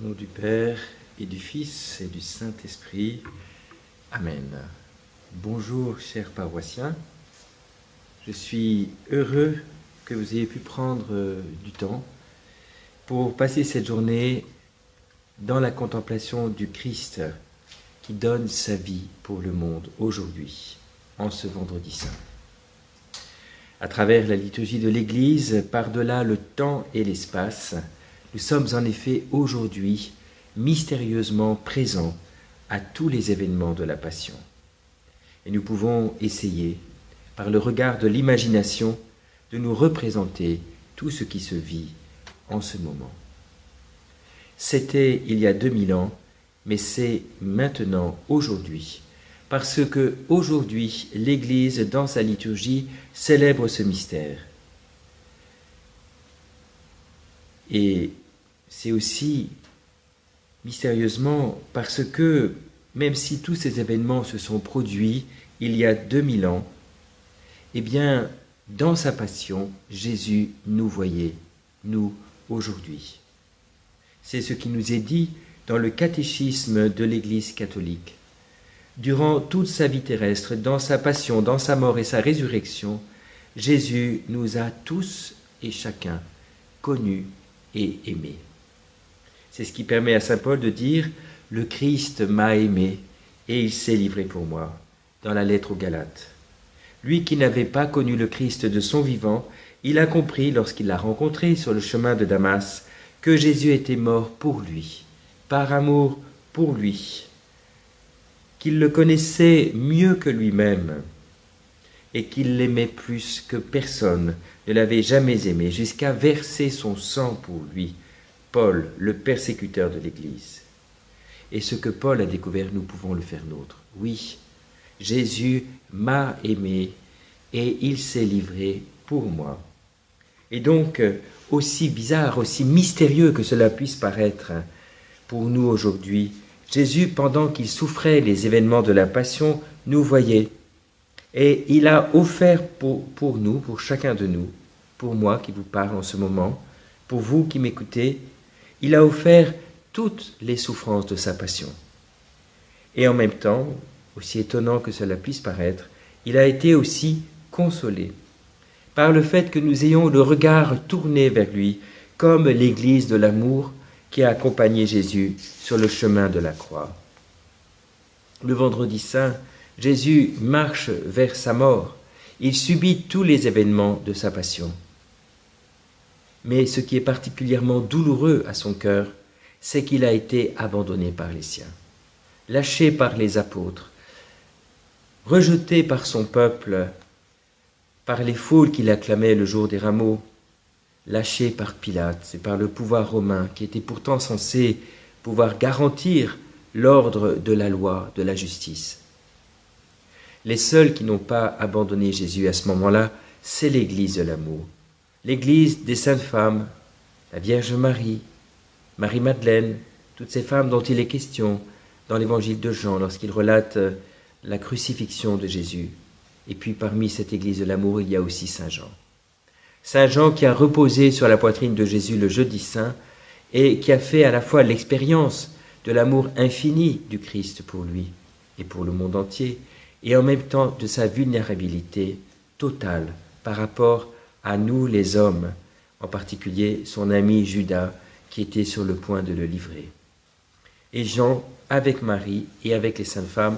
Au nom du Père et du Fils et du Saint-Esprit. Amen. Bonjour chers paroissiens. Je suis heureux que vous ayez pu prendre du temps pour passer cette journée dans la contemplation du Christ qui donne sa vie pour le monde aujourd'hui, en ce vendredi saint. À travers la liturgie de l'Église, par-delà le temps et l'espace, nous sommes en effet aujourd'hui mystérieusement présents à tous les événements de la Passion. Et nous pouvons essayer, par le regard de l'imagination, de nous représenter tout ce qui se vit en ce moment. C'était il y a 2000 ans, mais c'est maintenant, aujourd'hui, parce que aujourd'hui l'Église, dans sa liturgie, célèbre ce mystère. Et c'est aussi mystérieusement parce que, même si tous ces événements se sont produits il y a 2000 ans, eh bien, dans sa passion, Jésus nous voyait, nous, aujourd'hui. C'est ce qui nous est dit dans le catéchisme de l'Église catholique. Durant toute sa vie terrestre, dans sa passion, dans sa mort et sa résurrection, Jésus nous a tous et chacun connus et aimés. C'est ce qui permet à saint Paul de dire « Le Christ m'a aimé et il s'est livré pour moi » dans la lettre aux Galates. Lui qui n'avait pas connu le Christ de son vivant, il a compris lorsqu'il l'a rencontré sur le chemin de Damas que Jésus était mort pour lui, par amour pour lui, qu'il le connaissait mieux que lui-même et qu'il l'aimait plus que personne ne l'avait jamais aimé, jusqu'à verser son sang pour lui, Paul, le persécuteur de l'Église. Et ce que Paul a découvert, nous pouvons le faire nôtre. Oui, Jésus m'a aimé et il s'est livré pour moi. Et donc, aussi bizarre, aussi mystérieux que cela puisse paraître pour nous aujourd'hui, Jésus, pendant qu'il souffrait les événements de la Passion, nous voyait. Et il a offert pour nous, pour chacun de nous, pour moi qui vous parle en ce moment, pour vous qui m'écoutez, il a offert toutes les souffrances de sa Passion. Et en même temps, aussi étonnant que cela puisse paraître, il a été aussi consolé par le fait que nous ayons le regard tourné vers lui, comme l'Église de l'amour qui a accompagné Jésus sur le chemin de la croix. Le vendredi saint, Jésus marche vers sa mort. Il subit tous les événements de sa Passion. Mais ce qui est particulièrement douloureux à son cœur, c'est qu'il a été abandonné par les siens, lâché par les apôtres, rejeté par son peuple, par les foules qui l'acclamaient le jour des rameaux, lâché par Pilate et par le pouvoir romain qui était pourtant censé pouvoir garantir l'ordre de la loi, de la justice. Les seuls qui n'ont pas abandonné Jésus à ce moment-là, c'est l'Église de l'amour. L'Église des saintes femmes, la Vierge Marie, Marie-Madeleine, toutes ces femmes dont il est question dans l'évangile de Jean lorsqu'il relate la crucifixion de Jésus. Et puis parmi cette Église de l'amour, il y a aussi Saint Jean. Saint Jean qui a reposé sur la poitrine de Jésus le jeudi saint et qui a fait à la fois l'expérience de l'amour infini du Christ pour lui et pour le monde entier, et en même temps de sa vulnérabilité totale par rapport à nous les hommes, en particulier son ami Judas qui était sur le point de le livrer. Et Jean, avec Marie et avec les saintes femmes,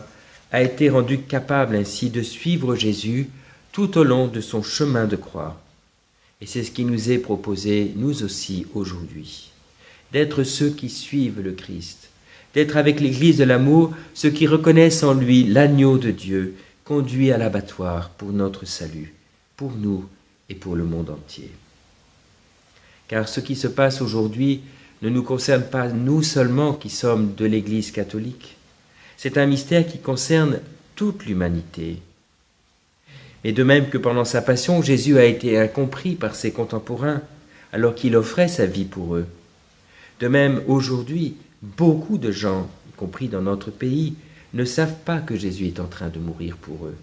a été rendu capable ainsi de suivre Jésus tout au long de son chemin de croix. Et c'est ce qui nous est proposé, nous aussi, aujourd'hui, d'être ceux qui suivent le Christ, d'être avec l'Église de l'amour, ceux qui reconnaissent en lui l'agneau de Dieu, conduit à l'abattoir pour notre salut, pour nous et pour le monde entier. Car ce qui se passe aujourd'hui ne nous concerne pas nous seulement qui sommes de l'Église catholique. C'est un mystère qui concerne toute l'humanité. Et de même que pendant sa Passion, Jésus a été incompris par ses contemporains, alors qu'il offrait sa vie pour eux. De même, aujourd'hui, beaucoup de gens, y compris dans notre pays, ne savent pas que Jésus est en train de mourir pour eux.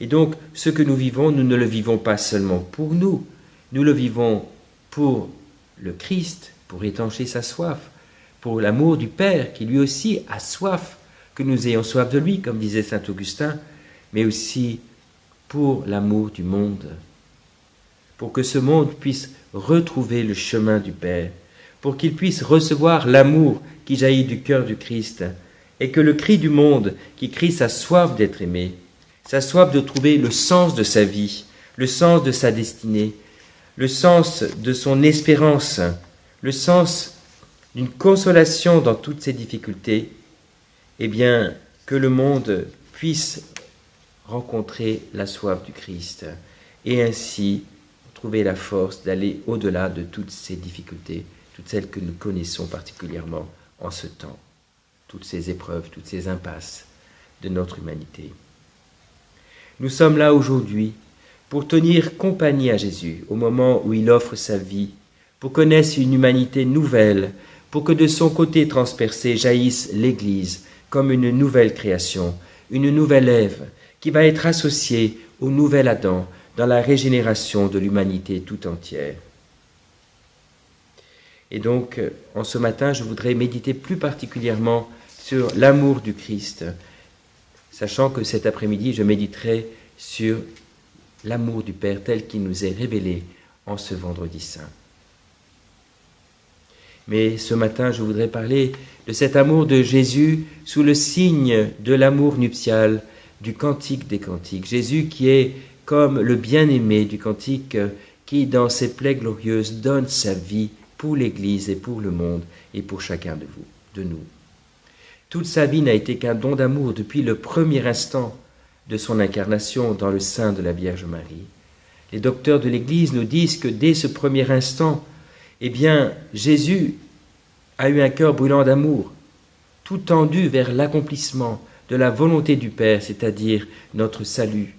Et donc, ce que nous vivons, nous ne le vivons pas seulement pour nous le vivons pour le Christ, pour étancher sa soif, pour l'amour du Père qui lui aussi a soif, que nous ayons soif de lui, comme disait saint Augustin, mais aussi pour l'amour du monde, pour que ce monde puisse retrouver le chemin du Père, pour qu'il puisse recevoir l'amour qui jaillit du cœur du Christ, et que le cri du monde qui crie sa soif d'être aimé, sa soif de trouver le sens de sa vie, le sens de sa destinée, le sens de son espérance, le sens d'une consolation dans toutes ses difficultés, eh bien, que le monde puisse rencontrer la soif du Christ et ainsi trouver la force d'aller au-delà de toutes ces difficultés, toutes celles que nous connaissons particulièrement en ce temps, toutes ces épreuves, toutes ces impasses de notre humanité. Nous sommes là aujourd'hui pour tenir compagnie à Jésus au moment où il offre sa vie, pour connaître une humanité nouvelle, pour que de son côté transpercé jaillisse l'Église comme une nouvelle création, une nouvelle Ève, qui va être associée au nouvel Adam dans la régénération de l'humanité tout entière. Et donc, en ce matin, je voudrais méditer plus particulièrement sur l'amour du Christ, sachant que cet après-midi, je méditerai sur l'amour du Père tel qu'il nous est révélé en ce vendredi saint. Mais ce matin, je voudrais parler de cet amour de Jésus sous le signe de l'amour nuptial du Cantique des Cantiques. Jésus qui est comme le bien-aimé du Cantique qui, dans ses plaies glorieuses, donne sa vie pour l'Église et pour le monde et pour chacun de vous, de nous. Toute sa vie n'a été qu'un don d'amour depuis le premier instant de son incarnation dans le sein de la Vierge Marie. Les docteurs de l'Église nous disent que dès ce premier instant, eh bien, Jésus a eu un cœur brûlant d'amour, tout tendu vers l'accomplissement de la volonté du Père, c'est-à-dire notre salut.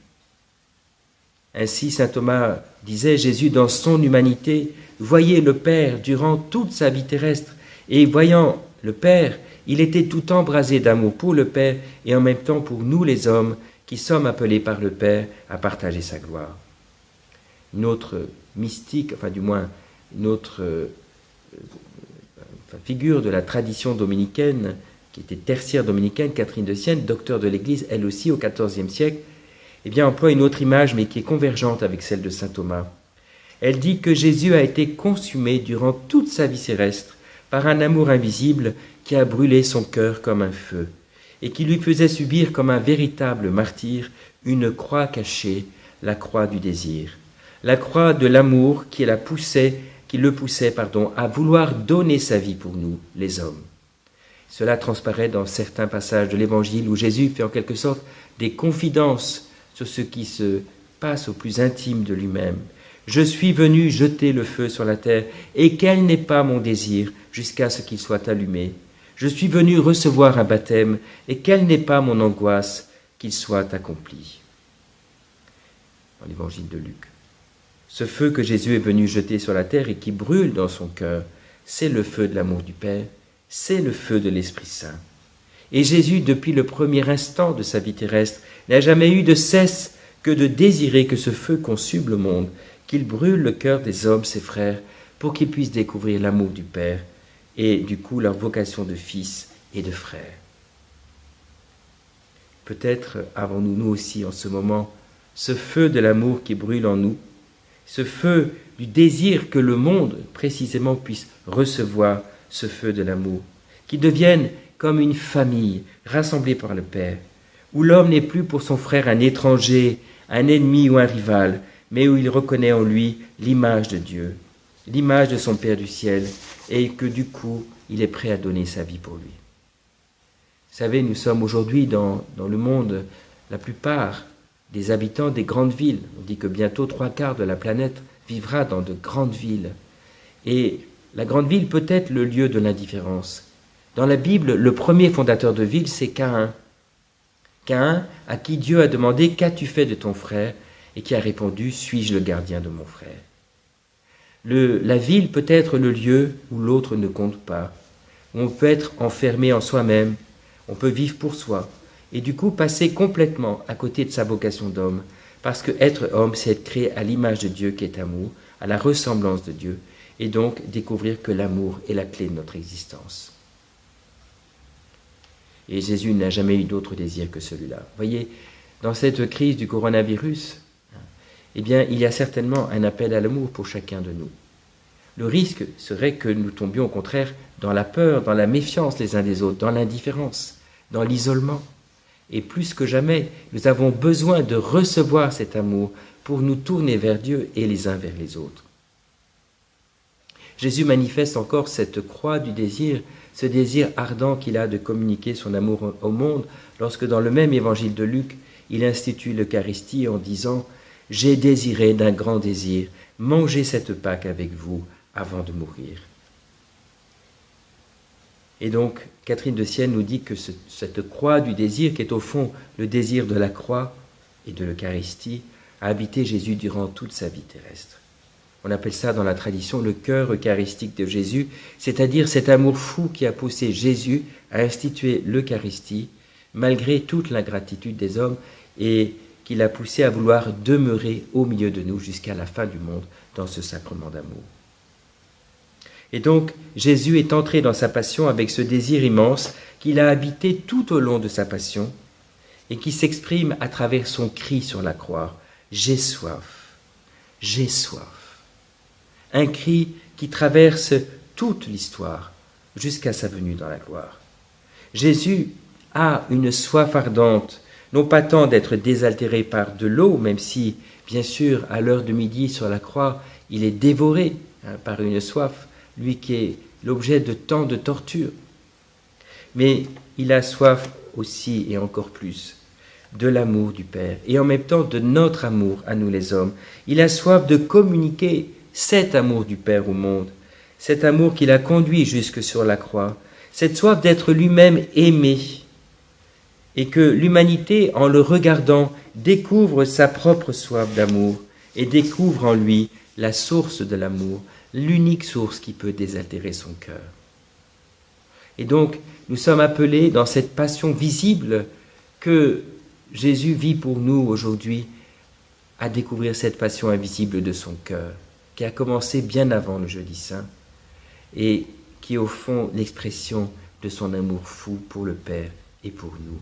Ainsi, saint Thomas disait, Jésus, dans son humanité, voyait le Père durant toute sa vie terrestre, et voyant le Père, il était tout embrasé d'amour pour le Père et en même temps pour nous les hommes qui sommes appelés par le Père à partager sa gloire. Notre mystique, enfin du moins notre figure de la tradition dominicaine, qui était tertiaire dominicaine, Catherine de Sienne, docteur de l'Église, elle aussi au XIVe siècle, eh bien, emploie une autre image, mais qui est convergente avec celle de saint Thomas. Elle dit que Jésus a été consumé durant toute sa vie terrestre par un amour invisible qui a brûlé son cœur comme un feu, et qui lui faisait subir comme un véritable martyr une croix cachée, la croix du désir, la croix de l'amour qui le poussait à vouloir donner sa vie pour nous, les hommes. Cela transparaît dans certains passages de l'Évangile où Jésus fait en quelque sorte des confidences sur ce qui se passe au plus intime de lui-même. Je suis venu jeter le feu sur la terre, et quel n'est pas mon désir jusqu'à ce qu'il soit allumé. Je suis venu recevoir un baptême, et quelle n'est pas mon angoisse qu'il soit accompli. Dans l'Évangile de Luc. Ce feu que Jésus est venu jeter sur la terre et qui brûle dans son cœur, c'est le feu de l'amour du Père, c'est le feu de l'Esprit Saint. Et Jésus, depuis le premier instant de sa vie terrestre, n'a jamais eu de cesse que de désirer que ce feu consume le monde, qu'il brûle le cœur des hommes, ses frères, pour qu'ils puissent découvrir l'amour du Père et du coup leur vocation de fils et de frères. Peut-être avons-nous, nous aussi, en ce moment, ce feu de l'amour qui brûle en nous, ce feu du désir que le monde, précisément, puisse recevoir ce feu de l'amour, qui devienne comme une famille rassemblée par le Père, où l'homme n'est plus pour son frère un étranger, un ennemi ou un rival, mais où il reconnaît en lui l'image de Dieu, l'image de son Père du ciel, et que du coup, il est prêt à donner sa vie pour lui. Vous savez, nous sommes aujourd'hui dans le monde, la plupart des habitants des grandes villes. On dit que bientôt 3/4 de la planète vivra dans de grandes villes. Et la grande ville peut être le lieu de l'indifférence. Dans la Bible, le premier fondateur de ville, c'est Caïn. Caïn, à qui Dieu a demandé « Qu'as-tu fait de ton frère ?» et qui a répondu « Suis-je le gardien de mon frère ?» La ville peut être le lieu où l'autre ne compte pas, où on peut être enfermé en soi-même, on peut vivre pour soi, et du coup passer complètement à côté de sa vocation d'homme, parce que être homme, c'est être créé à l'image de Dieu qui est amour, à la ressemblance de Dieu, et donc découvrir que l'amour est la clé de notre existence. Et Jésus n'a jamais eu d'autre désir que celui-là. Vous voyez, dans cette crise du coronavirus, eh bien, il y a certainement un appel à l'amour pour chacun de nous. Le risque serait que nous tombions au contraire dans la peur, dans la méfiance les uns des autres, dans l'indifférence, dans l'isolement. Et plus que jamais, nous avons besoin de recevoir cet amour pour nous tourner vers Dieu et les uns vers les autres. Jésus manifeste encore cette croix du désir, ce désir ardent qu'il a de communiquer son amour au monde, lorsque dans le même évangile de Luc, il institue l'Eucharistie en disant « J'ai désiré d'un grand désir manger cette Pâque avec vous avant de mourir. » Et donc, Catherine de Sienne nous dit que cette croix du désir, qui est au fond le désir de la croix et de l'Eucharistie, a habité Jésus durant toute sa vie terrestre. On appelle ça dans la tradition le cœur eucharistique de Jésus, c'est-à-dire cet amour fou qui a poussé Jésus à instituer l'Eucharistie, malgré toute l'ingratitude des hommes, et qui l'a poussé à vouloir demeurer au milieu de nous jusqu'à la fin du monde dans ce sacrement d'amour. Et donc, Jésus est entré dans sa passion avec ce désir immense qu'il a habité tout au long de sa passion et qui s'exprime à travers son cri sur la croix. « J'ai soif, j'ai soif ». Un cri qui traverse toute l'histoire jusqu'à sa venue dans la gloire. Jésus a une soif ardente, non pas tant d'être désaltéré par de l'eau, même si, bien sûr, à l'heure de midi sur la croix, il est dévoré par une soif, lui qui est l'objet de tant de tortures. Mais il a soif aussi et encore plus de l'amour du Père et en même temps de notre amour à nous les hommes. Il a soif de communiquer cet amour du Père au monde, cet amour qui l'a conduit jusque sur la croix, cette soif d'être lui-même aimé et que l'humanité, en le regardant, découvre sa propre soif d'amour et découvre en lui la source de l'amour, l'unique source qui peut désaltérer son cœur. Et donc, nous sommes appelés dans cette passion visible que Jésus vit pour nous aujourd'hui à découvrir cette passion invisible de son cœur, qui a commencé bien avant le Jeudi Saint et qui est au fond l'expression de son amour fou pour le Père et pour nous.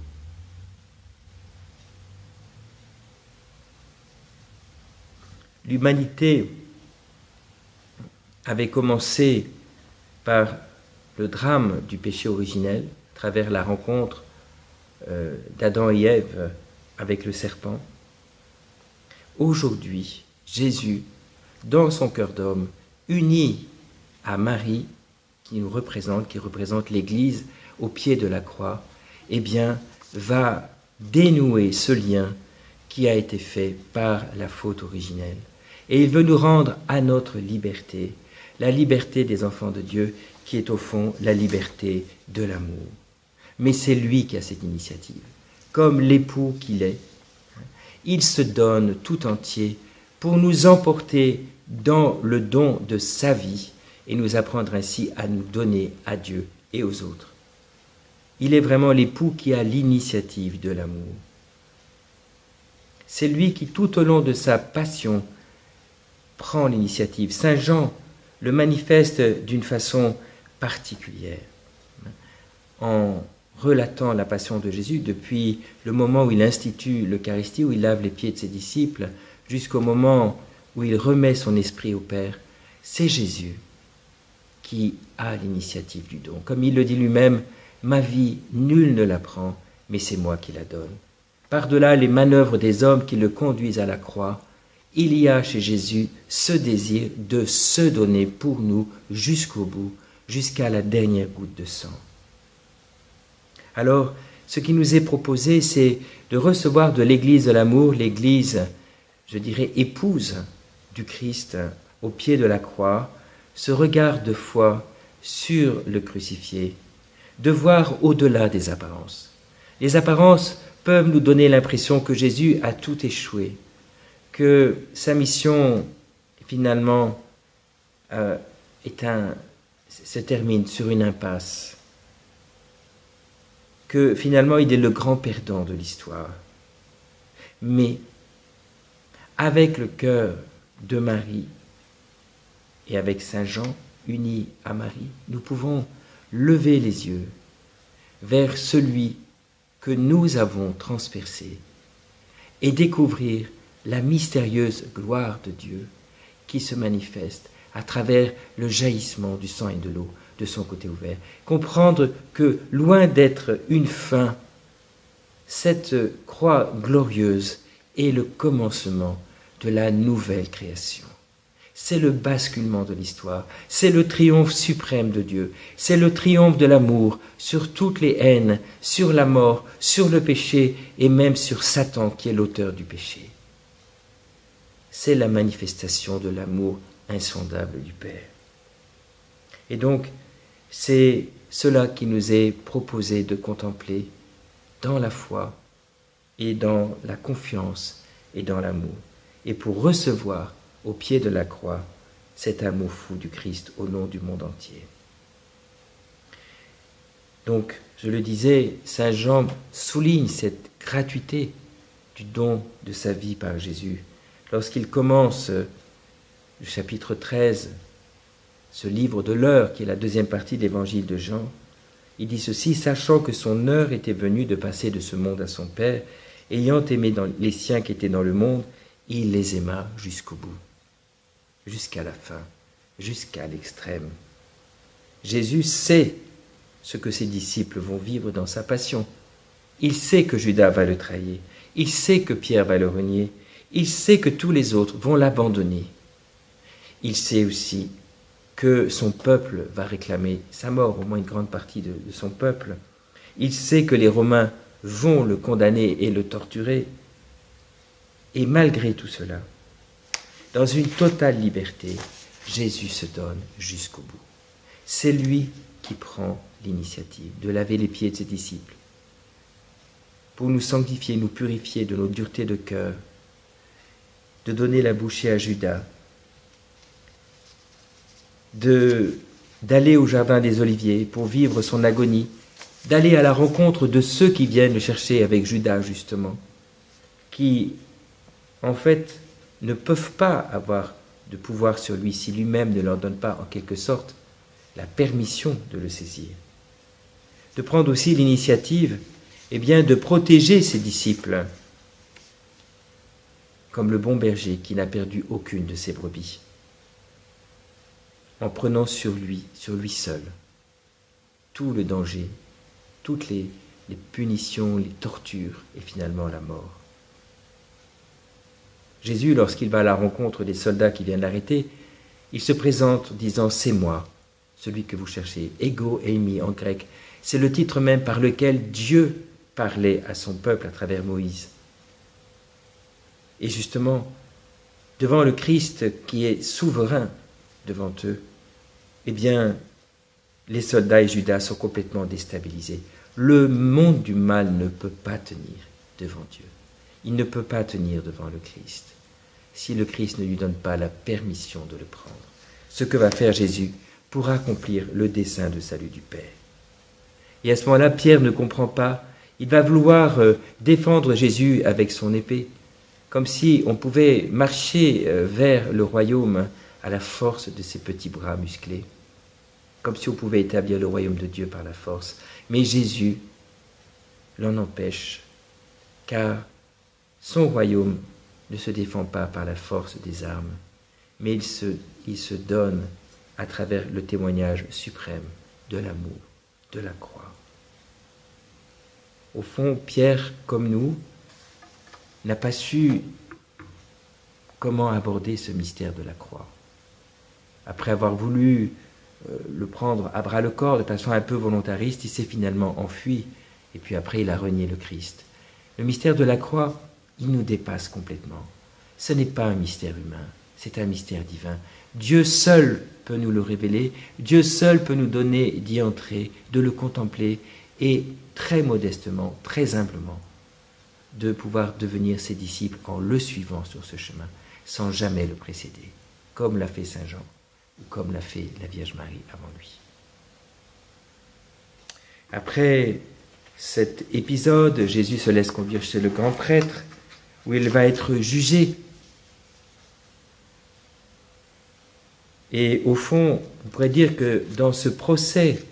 L'humanité avait commencé par le drame du péché originel, à travers la rencontre d'Adam et Ève avec le serpent. Aujourd'hui, Jésus, dans son cœur d'homme, uni à Marie, qui représente l'Église au pied de la croix, eh bien, va dénouer ce lien qui a été fait par la faute originelle. Et il veut nous rendre à notre liberté, la liberté des enfants de Dieu, qui est au fond la liberté de l'amour. Mais c'est lui qui a cette initiative. Comme l'époux qu'il est, il se donne tout entier pour nous emporter dans le don de sa vie et nous apprendre ainsi à nous donner à Dieu et aux autres. Il est vraiment l'époux qui a l'initiative de l'amour. C'est lui qui, tout au long de sa passion, prend l'initiative. Saint Jean le manifeste d'une façon particulière en relatant la passion de Jésus depuis le moment où il institue l'Eucharistie, où il lave les pieds de ses disciples, jusqu'au moment où il remet son esprit au Père. C'est Jésus qui a l'initiative du don. Comme il le dit lui-même, « Ma vie, nul ne la prend, mais c'est moi qui la donne. » Par-delà les manœuvres des hommes qui le conduisent à la croix, il y a chez Jésus ce désir de se donner pour nous jusqu'au bout, jusqu'à la dernière goutte de sang. Alors, ce qui nous est proposé, c'est de recevoir de l'Église de l'amour, l'Église, je dirais, épouse du Christ au pied de la croix, ce regard de foi sur le crucifié, de voir au-delà des apparences. Les apparences peuvent nous donner l'impression que Jésus a tout échoué, que sa mission, finalement, se termine sur une impasse, que finalement il est le grand perdant de l'histoire. Mais avec le cœur de Marie et avec Saint Jean, unis à Marie, nous pouvons lever les yeux, vers celui que nous avons transpercé et découvrir la mystérieuse gloire de Dieu qui se manifeste à travers le jaillissement du sang et de l'eau de son côté ouvert. Comprendre que, loin d'être une fin, cette croix glorieuse est le commencement de la nouvelle création. C'est le basculement de l'histoire, c'est le triomphe suprême de Dieu, c'est le triomphe de l'amour sur toutes les haines, sur la mort, sur le péché et même sur Satan qui est l'auteur du péché. C'est la manifestation de l'amour insondable du Père. Et donc, c'est cela qui nous est proposé de contempler dans la foi et dans la confiance et dans l'amour. Et pour recevoir au pied de la croix cet amour fou du Christ au nom du monde entier. Donc, je le disais, Saint Jean souligne cette gratuité du don de sa vie par Jésus. Lorsqu'il commence le chapitre 13, ce livre de l'heure, qui est la deuxième partie de l'évangile de Jean, il dit ceci: sachant que son heure était venue de passer de ce monde à son Père, ayant aimé les siens qui étaient dans le monde, il les aima jusqu'au bout, jusqu'à la fin, jusqu'à l'extrême. Jésus sait ce que ses disciples vont vivre dans sa passion. Il sait que Judas va le trahir, il sait que Pierre va le renier, il sait que tous les autres vont l'abandonner. Il sait aussi que son peuple va réclamer sa mort, au moins une grande partie de son peuple. Il sait que les Romains vont le condamner et le torturer. Et malgré tout cela, dans une totale liberté, Jésus se donne jusqu'au bout. C'est lui qui prend l'initiative de laver les pieds de ses disciples, pour nous sanctifier, nous purifier de nos duretés de cœur, de donner la bouchée à Judas, d'aller au jardin des Oliviers pour vivre son agonie, d'aller à la rencontre de ceux qui viennent le chercher avec Judas justement, qui en fait ne peuvent pas avoir de pouvoir sur lui si lui-même ne leur donne pas en quelque sorte la permission de le saisir. De prendre aussi l'initiative de protéger ses disciples, comme le bon berger qui n'a perdu aucune de ses brebis, en prenant sur lui seul, tout le danger, toutes les punitions, les tortures et finalement la mort. Jésus, lorsqu'il va à la rencontre des soldats qui viennent l'arrêter, il se présente disant « C'est moi, celui que vous cherchez ». Ego eimi en grec, c'est le titre même par lequel Dieu parlait à son peuple à travers Moïse. Et justement, devant le Christ qui est souverain devant eux, les soldats et Judas sont complètement déstabilisés. Le monde du mal ne peut pas tenir devant Dieu. Il ne peut pas tenir devant le Christ si le Christ ne lui donne pas la permission de le prendre. Ce que va faire Jésus pour accomplir le dessein de salut du Père. Et à ce moment-là, Pierre ne comprend pas. Il va vouloir défendre Jésus avec son épée, comme si on pouvait marcher vers le royaume à la force de ses petits bras musclés, comme si on pouvait établir le royaume de Dieu par la force. Mais Jésus l'en empêche, car son royaume ne se défend pas par la force des armes, mais il se donne à travers le témoignage suprême de l'amour, de la croix. Au fond, Pierre, comme nous, n'a pas su comment aborder ce mystère de la croix. Après avoir voulu le prendre à bras-le-corps de façon un peu volontariste, il s'est finalement enfui, et puis après il a renié le Christ. Le mystère de la croix, il nous dépasse complètement. Ce n'est pas un mystère humain, c'est un mystère divin. Dieu seul peut nous le révéler, Dieu seul peut nous donner d'y entrer, de le contempler, et très modestement, très humblement, de pouvoir devenir ses disciples en le suivant sur ce chemin, sans jamais le précéder, comme l'a fait Saint Jean, ou comme l'a fait la Vierge Marie avant lui. Après cet épisode, Jésus se laisse conduire chez le grand prêtre, où il va être jugé. Et au fond, on pourrait dire que dans ce procès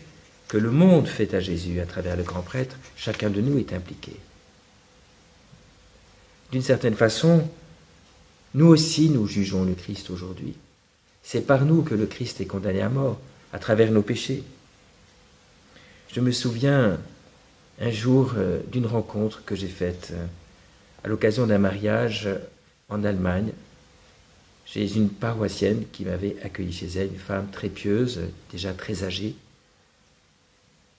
que le monde fait à Jésus à travers le grand prêtre, chacun de nous est impliqué. D'une certaine façon, nous aussi nous jugeons le Christ aujourd'hui. C'est par nous que le Christ est condamné à mort, à travers nos péchés. Je me souviens un jour d'une rencontre que j'ai faite à l'occasion d'un mariage en Allemagne, chez une paroissienne qui m'avait accueilli chez elle, une femme très pieuse, déjà très âgée,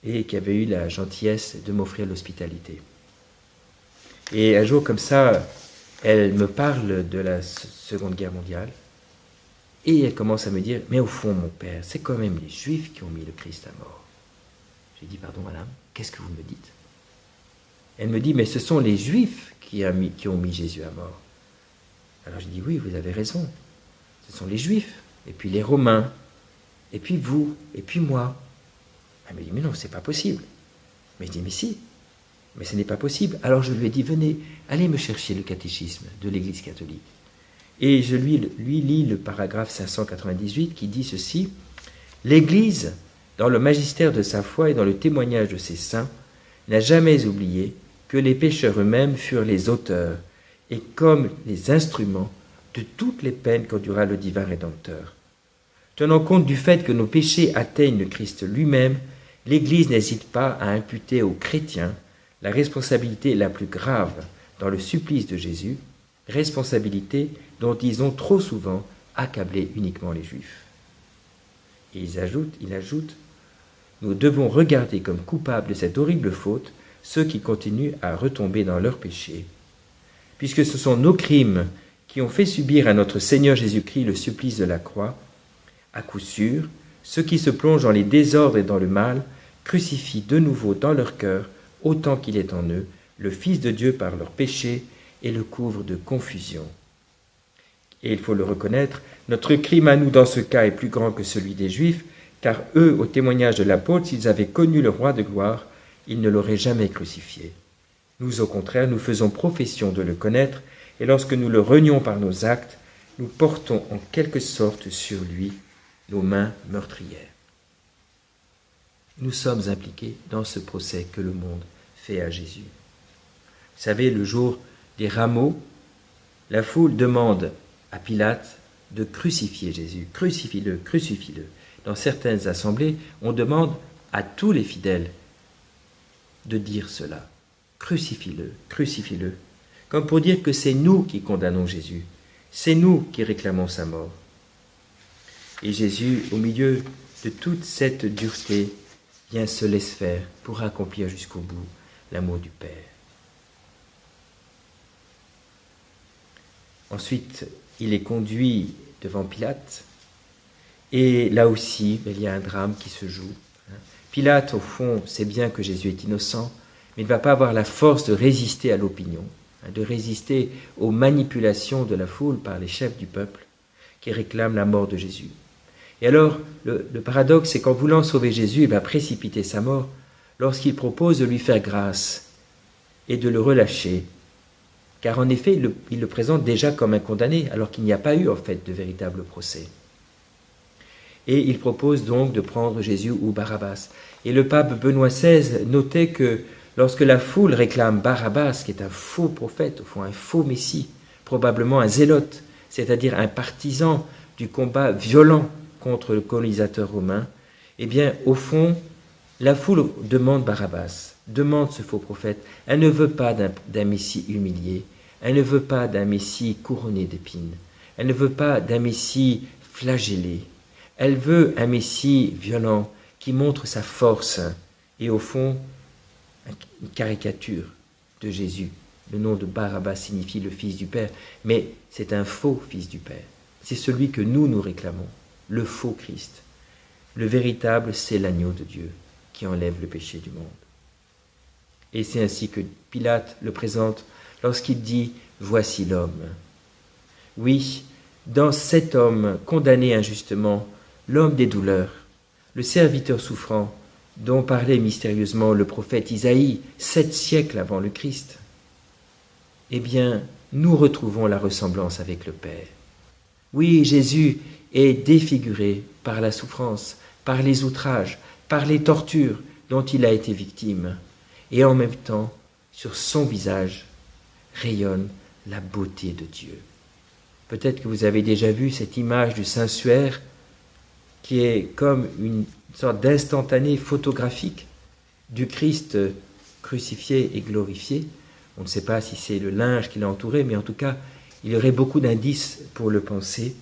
et qui avait eu la gentillesse de m'offrir l'hospitalité. Et un jour comme ça, elle me parle de la Seconde Guerre mondiale, et elle commence à me dire, mais au fond, mon père, c'est quand même les Juifs qui ont mis le Christ à mort. J'ai dit, pardon madame, qu'est-ce que vous me dites? Elle me dit, mais ce sont les Juifs qui ont mis Jésus à mort. Alors je dis, oui, vous avez raison, ce sont les Juifs, et puis les Romains, et puis vous, et puis moi. Elle me dit, mais non, c'est pas possible. Mais je dis, mais si, mais ce n'est pas possible. Alors je lui ai dit, venez, allez me chercher le catéchisme de l'Église catholique. Et je lui lis le paragraphe 598 qui dit ceci, « L'Église, dans le magistère de sa foi et dans le témoignage de ses saints, n'a jamais oublié que les pécheurs eux-mêmes furent les auteurs et comme les instruments de toutes les peines qu'endura le divin Rédempteur. Tenant compte du fait que nos péchés atteignent le Christ lui-même, l'Église n'hésite pas à imputer aux chrétiens la responsabilité la plus grave dans le supplice de Jésus, responsabilité dont ils ont trop souvent accablé uniquement les Juifs. » Et il ajoute, nous devons regarder comme coupables de cette horrible faute ceux qui continuent à retomber dans leurs péchés, puisque ce sont nos crimes qui ont fait subir à notre Seigneur Jésus-Christ le supplice de la croix. À coup sûr, ceux qui se plongent dans les désordres et dans le mal crucifient de nouveau dans leur cœur, autant qu'il est en eux, le Fils de Dieu par leurs péchés et le couvrent de confusion. Et il faut le reconnaître, notre crime à nous dans ce cas est plus grand que celui des Juifs, car eux, au témoignage de l'apôtre, s'ils avaient connu le roi de gloire, ils ne l'auraient jamais crucifié. Nous, au contraire, nous faisons profession de le connaître, et lorsque nous le renions par nos actes, nous portons en quelque sorte sur lui nos mains meurtrières. Nous sommes impliqués dans ce procès que le monde fait à Jésus. Vous savez, le jour des rameaux, la foule demande à Pilate de crucifier Jésus. Crucifie-le, crucifie-le. Dans certaines assemblées, on demande à tous les fidèles de dire cela. Crucifie-le, crucifie-le. Comme pour dire que c'est nous qui condamnons Jésus. C'est nous qui réclamons sa mort. Et Jésus, au milieu de toute cette dureté, vient se laisse faire pour accomplir jusqu'au bout l'amour du Père. Ensuite, il est conduit devant Pilate, et là aussi, il y a un drame qui se joue. Pilate, au fond, sait bien que Jésus est innocent, mais il ne va pas avoir la force de résister à l'opinion, de résister aux manipulations de la foule par les chefs du peuple qui réclament la mort de Jésus. Et alors, le paradoxe, c'est qu'en voulant sauver Jésus, il va précipiter sa mort lorsqu'il propose de lui faire grâce et de le relâcher. Car en effet, il le présente déjà comme un condamné, alors qu'il n'y a pas eu en fait de véritable procès. Et il propose donc de prendre Jésus ou Barabbas. Et le pape Benoît XVI notait que lorsque la foule réclame Barabbas, qui est un faux prophète, au fond un faux messie, probablement un zélote, c'est-à-dire un partisan du combat violent contre le colonisateur romain, eh bien, au fond, la foule demande Barabbas, demande ce faux prophète. Elle ne veut pas d'un messie humilié, elle ne veut pas d'un messie couronné d'épines, elle ne veut pas d'un messie flagellé, elle veut un messie violent qui montre sa force et au fond, une caricature de Jésus. Le nom de Barabbas signifie le Fils du Père, mais c'est un faux Fils du Père. C'est celui que nous réclamons, le faux Christ. Le véritable, c'est l'agneau de Dieu qui enlève le péché du monde. Et c'est ainsi que Pilate le présente lorsqu'il dit « Voici l'homme ». Oui, dans cet homme condamné injustement, l'homme des douleurs, le serviteur souffrant, dont parlait mystérieusement le prophète Isaïe 7 siècles avant le Christ, eh bien, nous retrouvons la ressemblance avec le Père. Oui, Jésus est défiguré par la souffrance, par les outrages, par les tortures dont il a été victime. Et en même temps, sur son visage rayonne la beauté de Dieu. Peut-être que vous avez déjà vu cette image du Saint-Suaire qui est comme une sorte d'instantané photographique du Christ crucifié et glorifié. On ne sait pas si c'est le linge qui l'a entouré, mais en tout cas, il y aurait beaucoup d'indices pour le penser.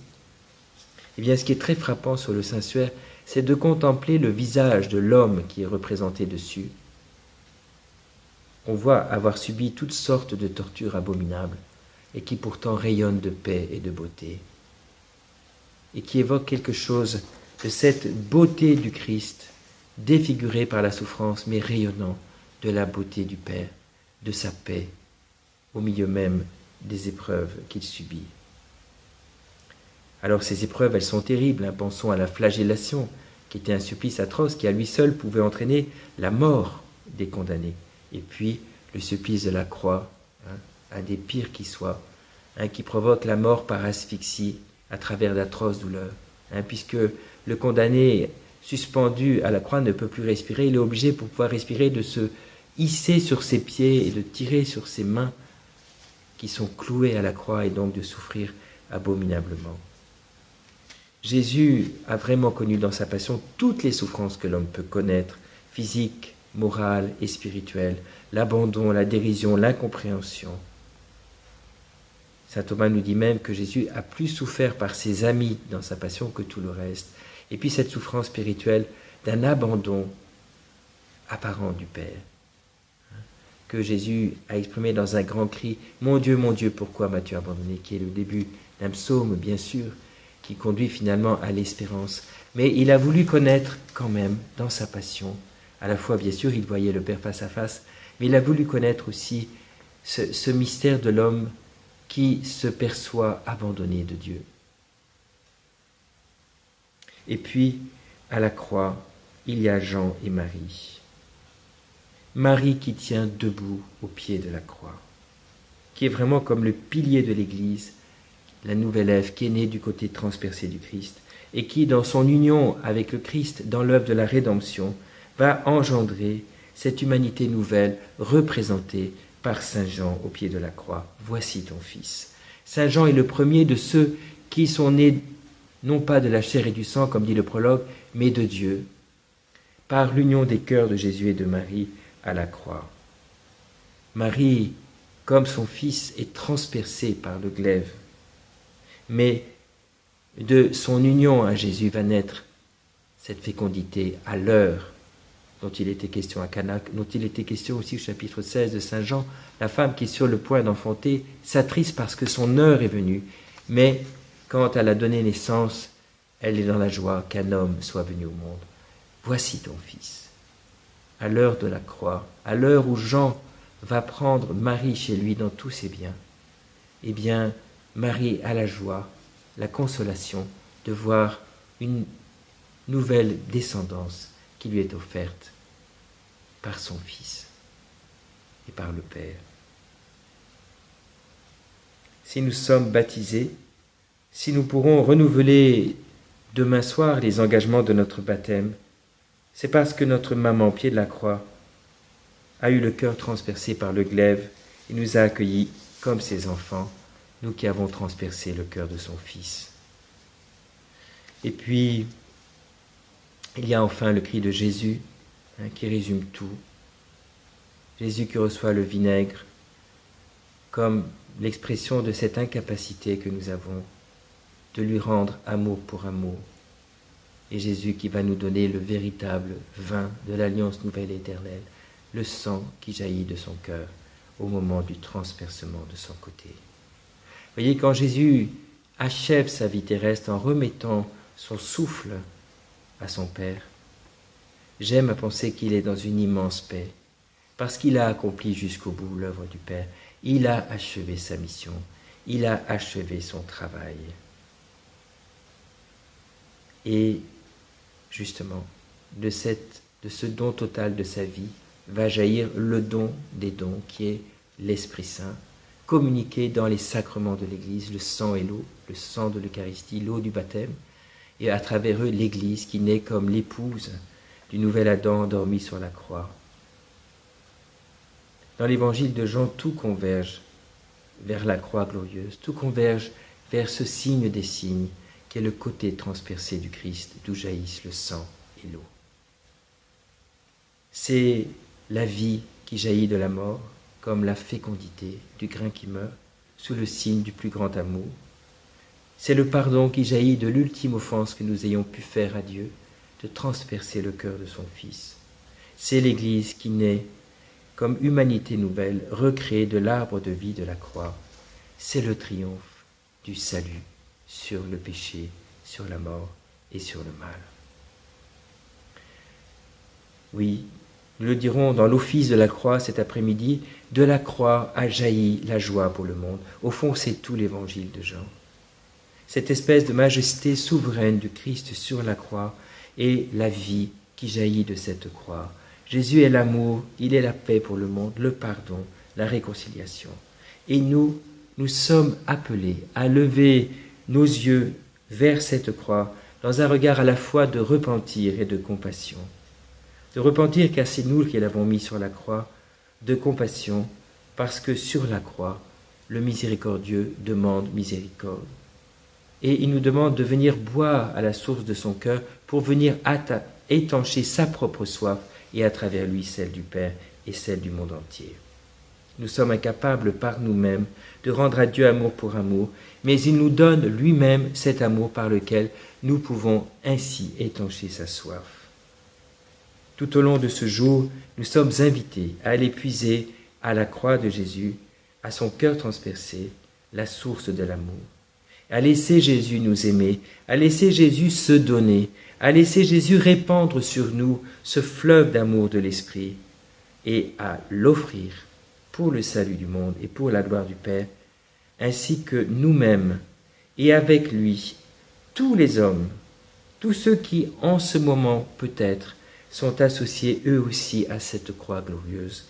Eh bien, ce qui est très frappant sur le Saint-Suaire, c'est de contempler le visage de l'homme qui est représenté dessus. On voit avoir subi toutes sortes de tortures abominables et qui pourtant rayonnent de paix et de beauté et qui évoquent quelque chose de cette beauté du Christ défigurée par la souffrance mais rayonnant de la beauté du Père, de sa paix au milieu même des épreuves qu'il subit. Alors ces épreuves, elles sont terribles. Pensons à la flagellation, qui était un supplice atroce, qui à lui seul pouvait entraîner la mort des condamnés. Et puis le supplice de la croix, un des pires qui soit, qui provoque la mort par asphyxie à travers d'atroces douleurs. Puisque le condamné suspendu à la croix ne peut plus respirer, il est obligé pour pouvoir respirer de se hisser sur ses pieds et de tirer sur ses mains qui sont clouées à la croix et donc de souffrir abominablement. Jésus a vraiment connu dans sa passion toutes les souffrances que l'homme peut connaître, physiques, morales et spirituelles, l'abandon, la dérision, l'incompréhension. Saint Thomas nous dit même que Jésus a plus souffert par ses amis dans sa passion que tout le reste. Et puis cette souffrance spirituelle d'un abandon apparent du Père, que Jésus a exprimé dans un grand cri « Mon Dieu, pourquoi m'as-tu abandonné ?» qui est le début d'un psaume, bien sûr, qui conduit finalement à l'espérance. Mais il a voulu connaître quand même, dans sa passion, à la fois, bien sûr, il voyait le Père face à face, mais il a voulu connaître aussi ce mystère de l'homme qui se perçoit abandonné de Dieu. Et puis, à la croix, il y a Jean et Marie. Marie qui tient debout au pied de la croix, qui est vraiment comme le pilier de l'Église, la nouvelle Ève qui est née du côté transpercé du Christ, et qui, dans son union avec le Christ, dans l'œuvre de la rédemption, va engendrer cette humanité nouvelle représentée par Saint Jean au pied de la croix. Voici ton Fils. Saint Jean est le premier de ceux qui sont nés non pas de la chair et du sang, comme dit le prologue, mais de Dieu, par l'union des cœurs de Jésus et de Marie à la croix. Marie, comme son Fils, est transpercée par le glaive, mais de son union à Jésus va naître cette fécondité à l'heure dont il était question à Cana, dont il était question aussi au chapitre 16 de Saint Jean. La femme qui est sur le point d'enfanter s'attriste parce que son heure est venue, mais quand elle a donné naissance, elle est dans la joie qu'un homme soit venu au monde. Voici ton Fils. À l'heure de la croix, à l'heure où Jean va prendre Marie chez lui dans tous ses biens, eh bien, Marie a la joie, la consolation de voir une nouvelle descendance qui lui est offerte par son Fils et par le Père. Si nous sommes baptisés, si nous pourrons renouveler demain soir les engagements de notre baptême, c'est parce que notre maman, au pied de la croix, a eu le cœur transpercé par le glaive et nous a accueillis comme ses enfants, nous qui avons transpercé le cœur de son Fils. Et puis, il y a enfin le cri de Jésus qui résume tout. Jésus qui reçoit le vinaigre comme l'expression de cette incapacité que nous avons de lui rendre amour pour amour. Et Jésus qui va nous donner le véritable vin de l'alliance nouvelle et éternelle, le sang qui jaillit de son cœur au moment du transpercement de son côté. Vous voyez, quand Jésus achève sa vie terrestre en remettant son souffle à son Père, j'aime à penser qu'il est dans une immense paix, parce qu'il a accompli jusqu'au bout l'œuvre du Père. Il a achevé sa mission, il a achevé son travail. Et justement, de ce don total de sa vie va jaillir le don des dons qui est l'Esprit Saint, communiqué dans les sacrements de l'Église, le sang et l'eau, le sang de l'Eucharistie, l'eau du baptême, et à travers eux l'Église qui naît comme l'épouse du nouvel Adam endormi sur la croix. Dans l'évangile de Jean, tout converge vers la croix glorieuse, tout converge vers ce signe des signes, qui est le côté transpercé du Christ, d'où jaillissent le sang et l'eau. C'est la vie qui jaillit de la mort, comme la fécondité du grain qui meurt, sous le signe du plus grand amour. C'est le pardon qui jaillit de l'ultime offense que nous ayons pu faire à Dieu, de transpercer le cœur de son Fils. C'est l'Église qui naît comme humanité nouvelle, recréée de l'arbre de vie de la croix. C'est le triomphe du salut sur le péché, sur la mort et sur le mal. Oui, nous le dirons dans l'office de la croix cet après-midi, de la croix a jailli la joie pour le monde. Au fond, c'est tout l'évangile de Jean. Cette espèce de majesté souveraine du Christ sur la croix et la vie qui jaillit de cette croix. Jésus est l'amour, il est la paix pour le monde, le pardon, la réconciliation. Et nous sommes appelés à lever nos yeux vers cette croix dans un regard à la fois de repentir et de compassion. De repentir car c'est nous qui l'avons mis sur la croix, de compassion parce que sur la croix, le miséricordieux demande miséricorde. Et il nous demande de venir boire à la source de son cœur pour venir étancher sa propre soif et à travers lui celle du Père et celle du monde entier. Nous sommes incapables par nous-mêmes de rendre à Dieu amour pour amour, mais il nous donne lui-même cet amour par lequel nous pouvons ainsi étancher sa soif. Tout au long de ce jour, nous sommes invités à aller puiser à la croix de Jésus, à son cœur transpercé, la source de l'amour. À laisser Jésus nous aimer, à laisser Jésus se donner, à laisser Jésus répandre sur nous ce fleuve d'amour de l'Esprit et à l'offrir pour le salut du monde et pour la gloire du Père, ainsi que nous-mêmes et avec lui, tous les hommes, tous ceux qui en ce moment peut-être sont associés eux aussi à cette croix glorieuse,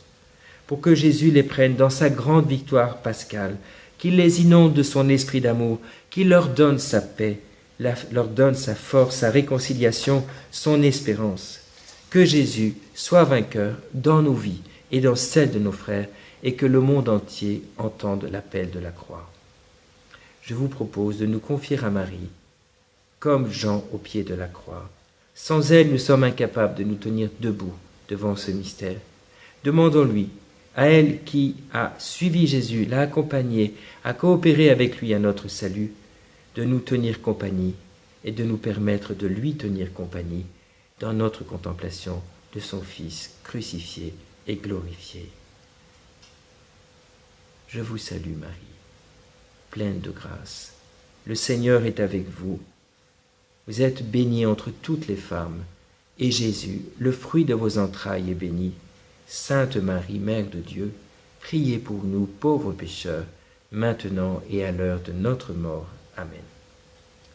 pour que Jésus les prenne dans sa grande victoire pascale, qu'il les inonde de son esprit d'amour, qu'il leur donne sa paix, leur donne sa force, sa réconciliation, son espérance. Que Jésus soit vainqueur dans nos vies et dans celles de nos frères, et que le monde entier entende l'appel de la croix. Je vous propose de nous confier à Marie, comme Jean au pied de la croix. Sans elle, nous sommes incapables de nous tenir debout devant ce mystère. Demandons-lui, à elle qui a suivi Jésus, l'a accompagné, a coopéré avec lui à notre salut, de nous tenir compagnie et de nous permettre de lui tenir compagnie dans notre contemplation de son Fils crucifié et glorifié. Je vous salue Marie, pleine de grâce. Le Seigneur est avec vous. Vous êtes bénie entre toutes les femmes, et Jésus, le fruit de vos entrailles, est béni. Sainte Marie, Mère de Dieu, priez pour nous pauvres pécheurs, maintenant et à l'heure de notre mort. Amen.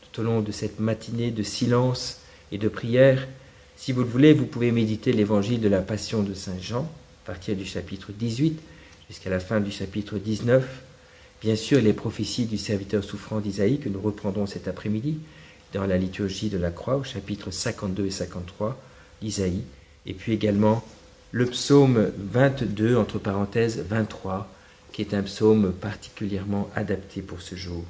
Tout au long de cette matinée de silence et de prière, si vous le voulez, vous pouvez méditer l'évangile de la Passion de Saint Jean, à partir du chapitre 18 jusqu'à la fin du chapitre 19. Bien sûr, les prophéties du serviteur souffrant d'Isaïe que nous reprendrons cet après-midi dans la liturgie de la croix, au chapitre 52 et 53 d'Isaïe, et puis également le psaume 22, entre parenthèses 23, qui est un psaume particulièrement adapté pour ce jour.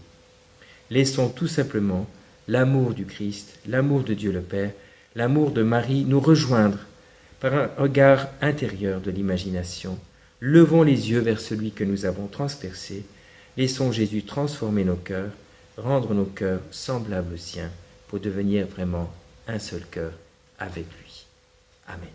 Laissons tout simplement l'amour du Christ, l'amour de Dieu le Père, l'amour de Marie nous rejoindre par un regard intérieur de l'imagination. Levons les yeux vers celui que nous avons transpercé. Laissons Jésus transformer nos cœurs, rendre nos cœurs semblables aux siens pour devenir vraiment un seul cœur avec lui. Amen.